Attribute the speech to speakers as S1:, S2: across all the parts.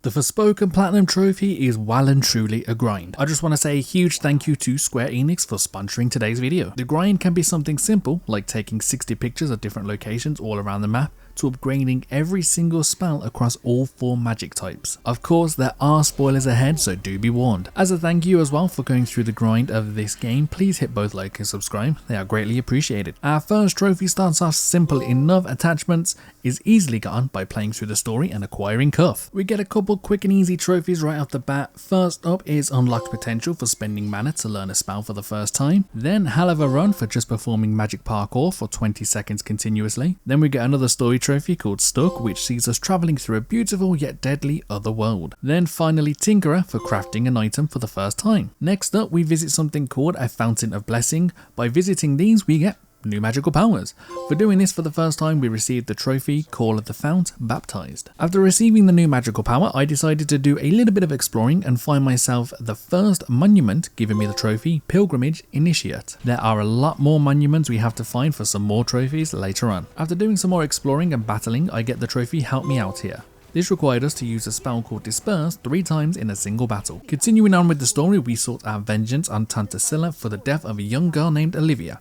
S1: The Forspoken Platinum Trophy is well and truly a grind. I just want to say a huge thank you to Square Enix for sponsoring today's video. The grind can be something simple, like taking 60 pictures of different locations all around the map, to upgrading every single spell across all 4 magic types. Of course, there are spoilers ahead, so do be warned. As a thank you as well for going through the grind of this game, please hit both like and subscribe, they are greatly appreciated. Our first trophy starts off simple enough. Attachments is easily gotten by playing through the story and acquiring Cuff. We get a couple quick and easy trophies right off the bat. First up is unlocked potential for spending mana to learn a spell for the first time, then hell of a run for just performing magic parkour for 20 seconds continuously. Then we get another story trophy called Stuck, which sees us travelling through a beautiful yet deadly other world. Then finally Tinkerer for crafting an item for the first time. Next up we visit something called a Fountain of Blessing. By visiting these we get new magical powers. For doing this for the first time we received the trophy Call of the Fount Baptized. After receiving the new magical power, I decided to do a little bit of exploring and find myself the first monument giving me the trophy Pilgrimage Initiate. There are a lot more monuments we have to find for some more trophies later on. After doing some more exploring and battling, I get the trophy Help Me Out here. This required us to use a spell called Disperse 3 times in a single battle. Continuing on with the story, we sought our vengeance on Tantasilla for the death of a young girl named Olivia.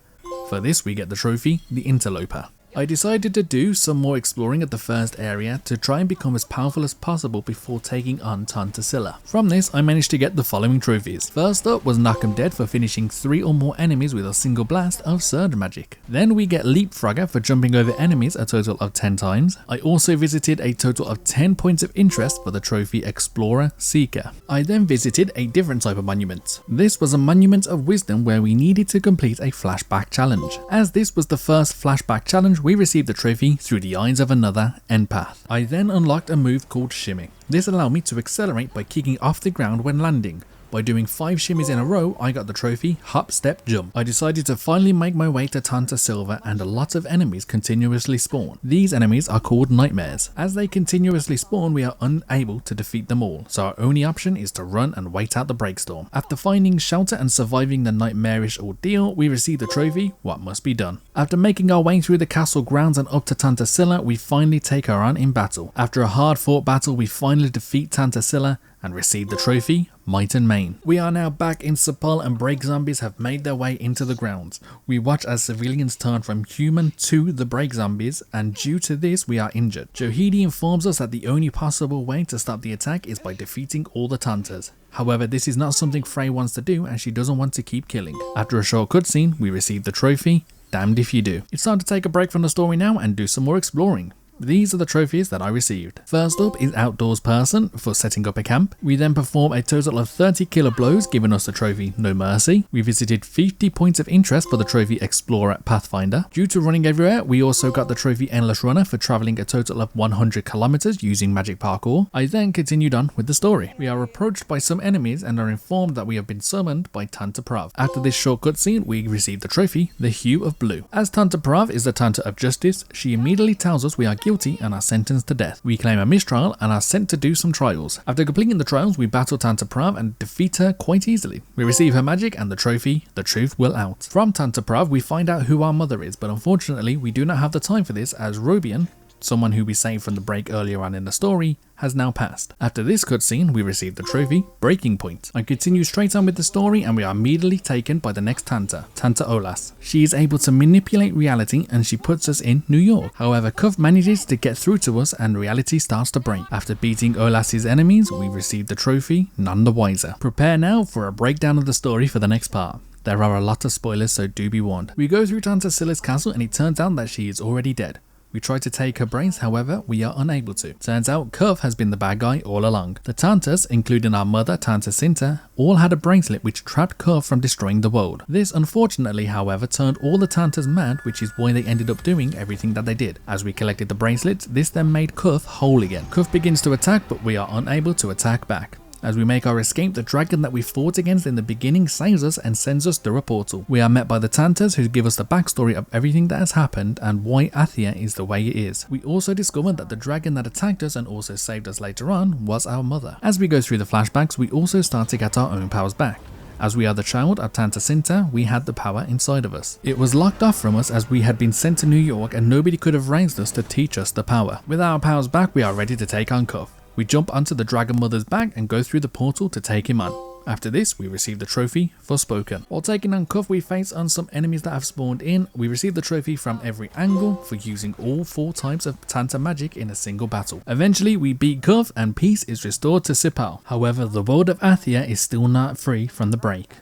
S1: For this we get the trophy, the Interloper. I decided to do some more exploring at the first area to try and become as powerful as possible before taking on Tantasilla. From this I managed to get the following trophies. First up was Knock 'em Dead for finishing 3 or more enemies with a single blast of Surge Magic. Then we get Leapfrogger for jumping over enemies a total of 10 times. I also visited a total of 10 points of interest for the trophy Explorer Seeker. I then visited a different type of monument. This was a Monument of Wisdom where we needed to complete a flashback challenge. As this was the first flashback challenge, we received the trophy Through the Eyes of Another Empath. I then unlocked a move called Shimmy. This allowed me to accelerate by kicking off the ground when landing. By doing 5 shimmies in a row, I got the trophy Hop Step Jump. I decided to finally make my way to Tantasilla, and a lot of enemies continuously spawn. These enemies are called Nightmares. As they continuously spawn, we are unable to defeat them all, so our only option is to run and wait out the breakstorm. After finding shelter and surviving the nightmarish ordeal, we receive the trophy What Must Be Done. After making our way through the castle grounds and up to Tantasilla, we finally take her on in battle. After a hard fought battle, we finally defeat Tantasilla and receive the trophy Might and Main. We are now back in Sepal and Break Zombies have made their way into the grounds. We watch as civilians turn from human to the Break Zombies, and due to this we are injured. Johidi informs us that the only possible way to stop the attack is by defeating all the Tantas. However, this is not something Frey wants to do and she doesn't want to keep killing. After a short cutscene, we receive the trophy Damned If You Do. It's time to take a break from the story now and do some more exploring. These are the trophies that I received. First up is Outdoors Person for setting up a camp. We then perform a total of 30 killer blows, giving us the trophy No Mercy. We visited 50 points of interest for the trophy Explorer Pathfinder. Due to running everywhere, we also got the trophy Endless Runner for traveling a total of 100 kilometers using magic parkour. I then continued on with the story. We are approached by some enemies and are informed that we have been summoned by Tanta Prav. After this short cutscene, we receive the trophy The Hue of Blue. As Tanta Prav is the Tanta of Justice, she immediately tells us we are guilty and are sentenced to death. We claim a mistrial and are sent to do some trials. After completing the trials, we battle Tanta Prav and defeat her quite easily. We receive her magic and the trophy The Truth Will Out. From Tanta Prav, we find out who our mother is, but unfortunately we do not have the time for this as Robian, someone who we saved from the break earlier on in the story, has now passed. After this cutscene, we receive the trophy Breaking Point. I continue straight on with the story and we are immediately taken by the next Tanta, Tanta Olas. She is able to manipulate reality and she puts us in New York. However, Cuff manages to get through to us and reality starts to break. After beating Olas's enemies, we receive the trophy None the Wiser. Prepare now for a breakdown of the story for the next part. There are a lot of spoilers, so do be warned. We go through Tantasilla's castle and it turns out that she is already dead. We try to take her brains, however, we are unable to. Turns out Cuff has been the bad guy all along. The Tantas, including our mother Tanta Cinta, all had a bracelet which trapped Cuff from destroying the world. This unfortunately, however, turned all the Tantas mad, which is why they ended up doing everything that they did. As we collected the bracelets, this then made Cuff whole again. Cuff begins to attack, but we are unable to attack back. As we make our escape, the dragon that we fought against in the beginning saves us and sends us through a portal. We are met by the Tantas who give us the backstory of everything that has happened and why Athia is the way it is. We also discovered that the dragon that attacked us and also saved us later on was our mother. As we go through the flashbacks, we also start to get our own powers back. As we are the child of Tanta Cinta, we had the power inside of us. It was locked off from us as we had been sent to New York and nobody could have raised us to teach us the power. With our powers back, we are ready to take on Cuff. We jump onto the Dragon Mother's back and go through the portal to take him on. After this, we receive the trophy Forspoken. While taking on Cuff, we face on some enemies that have spawned in. We receive the trophy from every angle for using all 4 types of Tanta magic in a single battle. Eventually, we beat Cuff and peace is restored to Sipal. However, the world of Athia is still not free from the break.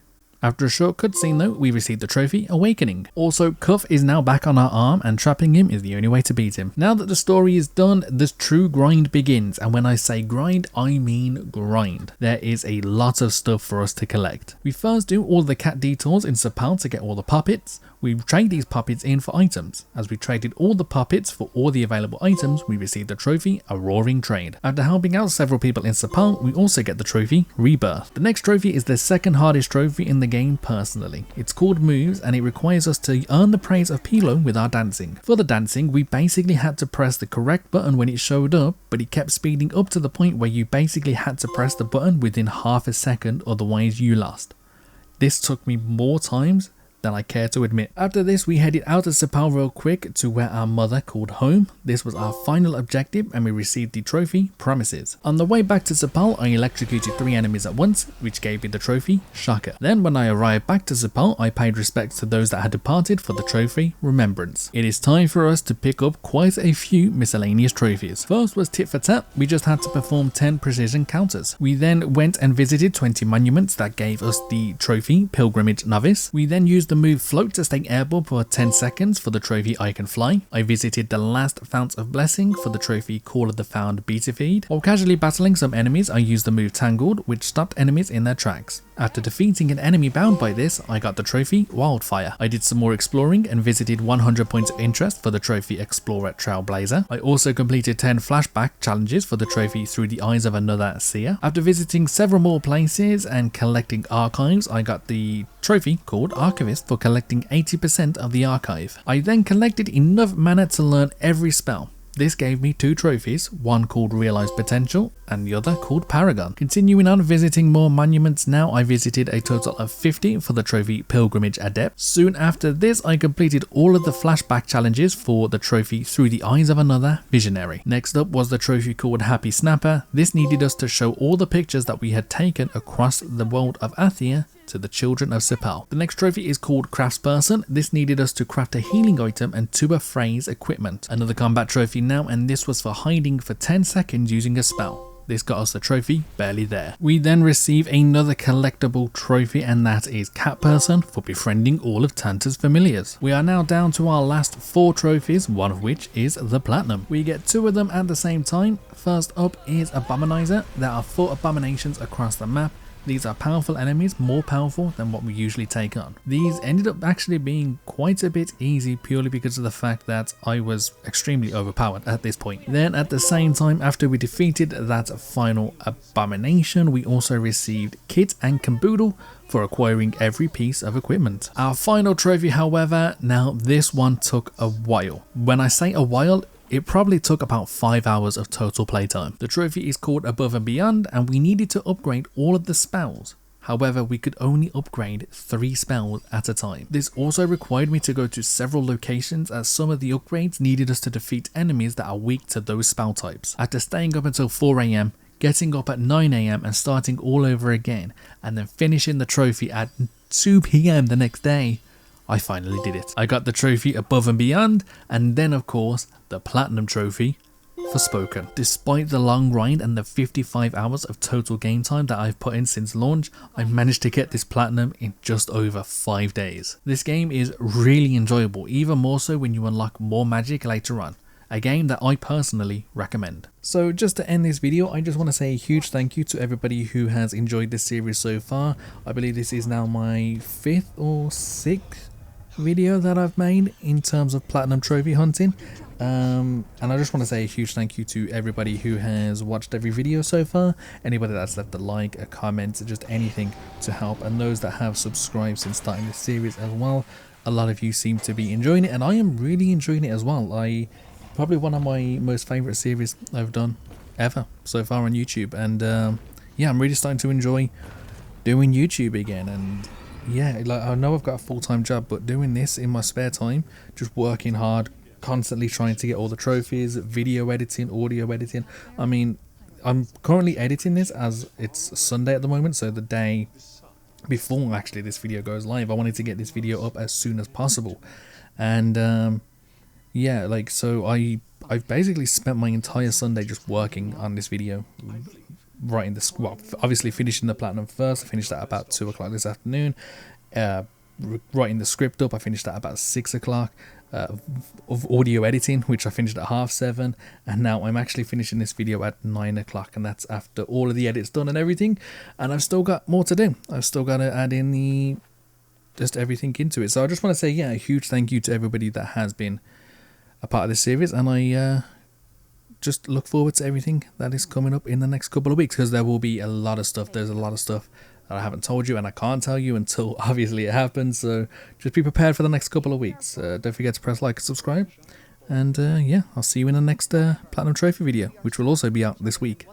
S1: After a short cutscene though, we receive the trophy Awakening. Also, Cuff is now back on our arm and trapping him is the only way to beat him. Now that the story is done, the true grind begins, and when I say grind, I mean grind. There is a lot of stuff for us to collect. We first do all the cat detours in Sipal to get all the puppets. We trade these puppets in for items. As we traded all the puppets for all the available items, we received the trophy A Roaring Trade. After helping out several people in Sipal, we also get the trophy Rebirth. The next trophy is the second hardest trophy in the game personally. It's called Moves and it requires us to earn the praise of Pilo with our dancing. For the dancing, we basically had to press the correct button when it showed up, but it kept speeding up to the point where you basically had to press the button within half a second, otherwise you lost. This took me more times than I care to admit. After this, we headed out of Sipal real quick to where our mother called home. This was our final objective and we received the trophy Promises. On the way back to Sipal, I electrocuted 3 enemies at once, which gave me the trophy Shocker. Then when I arrived back to Sipal, I paid respect to those that had departed for the trophy Remembrance. It is time for us to pick up quite a few miscellaneous trophies. First was tit for tat. We just had to perform 10 precision counters. We then went and visited 20 monuments that gave us the trophy Pilgrimage Novice. We then used the move Float to stay airborne for 10 seconds for the trophy I Can Fly. I visited the last Fount of Blessing for the trophy Call of the Found Beta Feed. While casually battling some enemies, I used the move Tangled, which stopped enemies in their tracks. After defeating an enemy bound by this, I got the trophy Wildfire. I did some more exploring and visited 100 points of interest for the trophy Explorer Trailblazer. I also completed 10 flashback challenges for the trophy Through the Eyes of Another Seer. After visiting several more places and collecting archives, I got the trophy called Archivist for collecting 80% of the archive. I then collected enough mana to learn every spell. This gave me 2 trophies, one called Realize Potential and the other called Paragon. Continuing on visiting more monuments now, I visited a total of 50 for the trophy Pilgrimage Adept. Soon after this, I completed all of the flashback challenges for the trophy Through the Eyes of Another Visionary. Next up was the trophy called Happy Snapper. This needed us to show all the pictures that we had taken across the world of Athia to the children of Sipal. The next trophy is called Craftsperson. This needed us to craft a healing item and 2 of Frey's equipment. Another combat trophy now, and this was for hiding for 10 seconds using a spell. This got us the trophy Barely There. We then receive another collectible trophy, and that is Cat Person for befriending all of Tanta's familiars. We are now down to our last 4 trophies, one of which is the Platinum. We get 2 of them at the same time. First up is Abominizer. There are 4 abominations across the map. These are powerful enemies, more powerful than what we usually take on. These ended up actually being quite a bit easy purely because of the fact that I was extremely overpowered at this point. Then at the same time, after we defeated that final abomination, we also received Kit and Caboodle for acquiring every piece of equipment. Our final trophy, however, now this one took a while. When I say a while, it probably took about 5 hours of total playtime. The trophy is called Above and Beyond, and we needed to upgrade all of the spells. However, we could only upgrade 3 spells at a time. This also required me to go to several locations, as some of the upgrades needed us to defeat enemies that are weak to those spell types. After staying up until 4 AM, getting up at 9 AM and starting all over again, and then finishing the trophy at 2 PM the next day, I finally did it. I got the trophy Above and Beyond, and then of course the Platinum trophy Forspoken. Despite the long grind and the 55 hours of total game time that I've put in since launch, I managed to get this Platinum in just over 5 days. This game is really enjoyable, even more so when you unlock more magic later on. A game that I personally recommend. So just to end this video, I just want to say a huge thank you to everybody who has enjoyed this series so far. I believe this is now my 5th or 6th video that I've made in terms of Platinum trophy hunting. And I just want to say a huge thank you to everybody who has watched every video so far, anybody that's left a like, a comment, just anything to help, and those that have subscribed since starting this series as well. A lot of you seem to be enjoying it, and I am really enjoying it as well. Probably one of my most favourite series I've done ever so far on YouTube, and yeah, I'm really starting to enjoy doing YouTube again. And yeah, like, I know I've got a full-time job, but doing this in my spare time, just working hard, constantly trying to get all the trophies, video editing, audio editing. I mean, I'm currently editing this as it's Sunday at the moment, so the day before actually this video goes live. I wanted to get this video up as soon as possible, and yeah, like, so I've basically spent my entire Sunday just working on this video, writing this, well, obviously finishing the platinum first. I finished that about 2 o'clock this afternoon. Writing the script up, I finished that about 6 o'clock. Of audio editing, which I finished at 7:30, and now I'm actually finishing this video at 9 o'clock, and that's after all of the edits done and everything, and I've still got more to do. I've still got to add in just everything into it. So I just want to say, yeah, a huge thank you to everybody that has been a part of this series, and I just look forward to everything that is coming up in the next couple of weeks, because there will be a lot of stuff. There's a lot of stuff that I haven't told you, and I can't tell you until obviously it happens, so just be prepared for the next couple of weeks. Don't forget to press like and subscribe, and yeah, I'll see you in the next Platinum Trophy video, which will also be out this week.